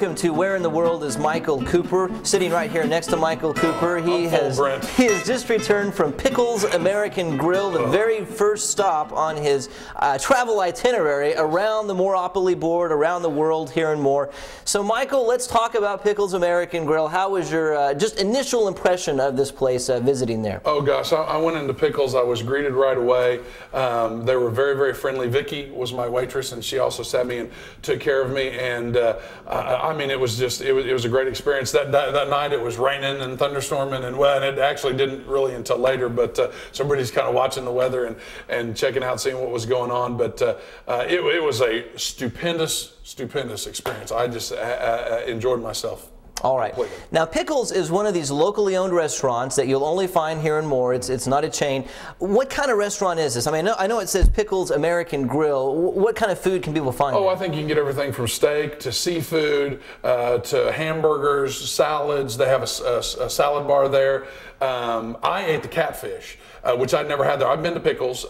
welcome to Where in the World is Michael Cooper. Sitting right here next to Michael Cooper, he has just returned from Pickles American Grill, the very first stop on his travel itinerary around the Mooreopoly board, around the world here and more. So Michael, let's talk about Pickles American Grill. How was your just initial impression of this place visiting there? Oh gosh, I went into Pickles. I was greeted right away. They were very, very friendly. Vicky was my waitress, and she also sat me and took care of me. And I mean, it was a great experience. That night it was raining and thunderstorming, and well, and it actually didn't really until later. But somebody's kind of watching the weather and checking out, seeing what was going on. But it was a stupendous experience. I just enjoyed myself. All right. Now, Pickles is one of these locally owned restaurants that you'll only find here and more. It's not a chain. What kind of restaurant is this? I mean, I know it says Pickles American Grill. What kind of food can people find? Oh, I think you can get everything from steak to seafood to hamburgers, salads. They have a salad bar there. I ate the catfish, which I'd never had there. I've been to Pickles.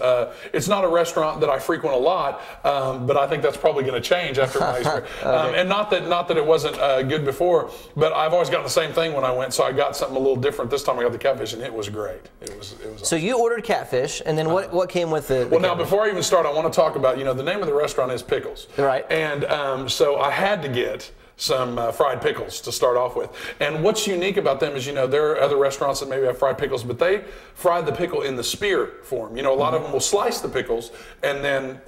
It's not a restaurant that I frequent a lot, but I think that's probably going to change after my experience. Okay. And not that it wasn't good before, but I've always gotten the same thing when I went, so I got something a little different. This time I got the catfish, and it was great. It was awesome. So you ordered catfish, and then what came with the Well, now, before I even start, I want to talk about, the name of the restaurant is Pickles. Right. And so I had to get some fried pickles to start off with. And what's unique about them is, there are other restaurants that maybe have fried pickles, but they fry the pickle in the spear form. A lot of them will slice the pickles and then,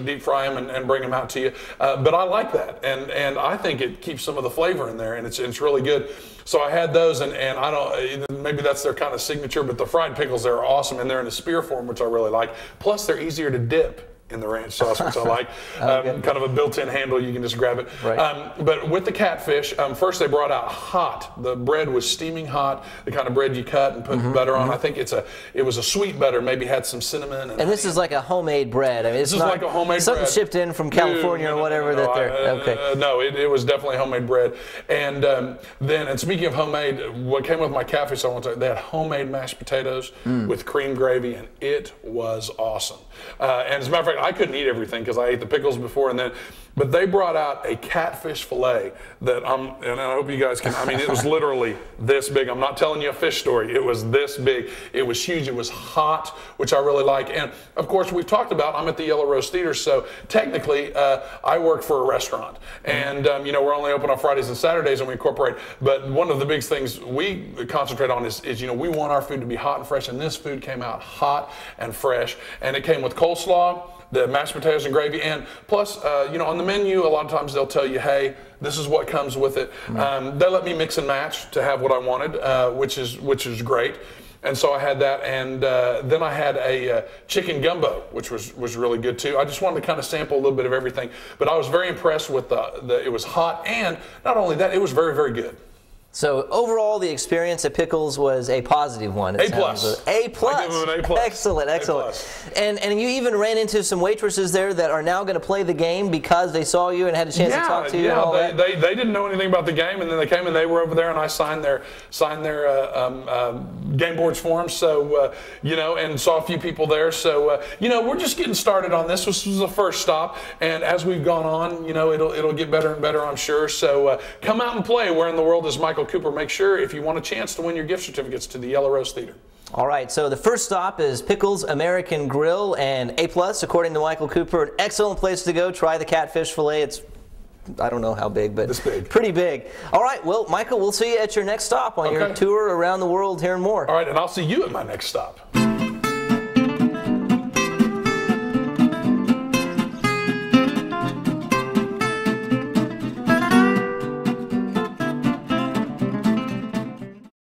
deep fry them and bring them out to you. But I like that. And I think it keeps some of the flavor in there, and it's really good. So I had those, and I don't, maybe that's their kind of signature, but the fried pickles, they're awesome, and they're in a spear form, which I really like. Plus, they're easier to dip in the ranch sauce, which I like. Kind of a built-in handle, you can just grab it. Right. But with the catfish, first they brought out hot. The bread was steaming hot, the kind of bread you cut and put butter on. I think it was a sweet butter, maybe had some cinnamon. And this is like a homemade bread. I mean, it's this is like a homemade something bread. shipped in from California or whatever that they're, okay. No, it was definitely homemade bread. And and speaking of homemade, what came with my catfish, they had homemade mashed potatoes with cream gravy, and it was awesome. And as a matter of fact, I couldn't eat everything because I ate the pickles before and then, but they brought out a catfish fillet that and I hope you guys can, it was literally this big. I'm not telling you a fish story. It was this big. It was huge. It was hot, which I really like. And of course, we've talked about, I'm at the Yellow Rose Theater, so technically I work for a restaurant. And, we're only open on Fridays and Saturdays and we incorporate. But one of the big things we concentrate on is we want our food to be hot and fresh. And this food came out hot and fresh. And it came with coleslaw, the mashed potatoes and gravy, and plus, on the menu, a lot of times they'll tell you, hey, this is what comes with it. They let me mix and match to have what I wanted, which is great. And so I had that, and then I had a chicken gumbo, which was really good too. I just wanted to kind of sample a little bit of everything, but I was very impressed with it was hot, and not only that, it was very, very good. So overall, the experience at Pickles was a positive one. A plus. A plus. I give them an A plus. Excellent, excellent. A plus. And you even ran into some waitresses there that are now going to play the game because they saw you and had a chance to talk to you. Yeah, and all that. They didn't know anything about the game, and then they came and they were over there, and I signed their game boards for them. So and saw a few people there. So we're just getting started on this. This was the first stop, and as we've gone on, it'll get better and better, I'm sure. So come out and play. Where in the World is Michael Cooper? Make sure if you want a chance to win your gift certificates to the Yellow Rose Theater. All right, so the first stop is Pickles American Grill, and A+, according to Michael Cooper, an excellent place to go. Try the catfish fillet. It's, I don't know how big, but this big. Pretty big. All right, well, Michael, we'll see you at your next stop on your tour around the world here and more. All right, and I'll see you at my next stop.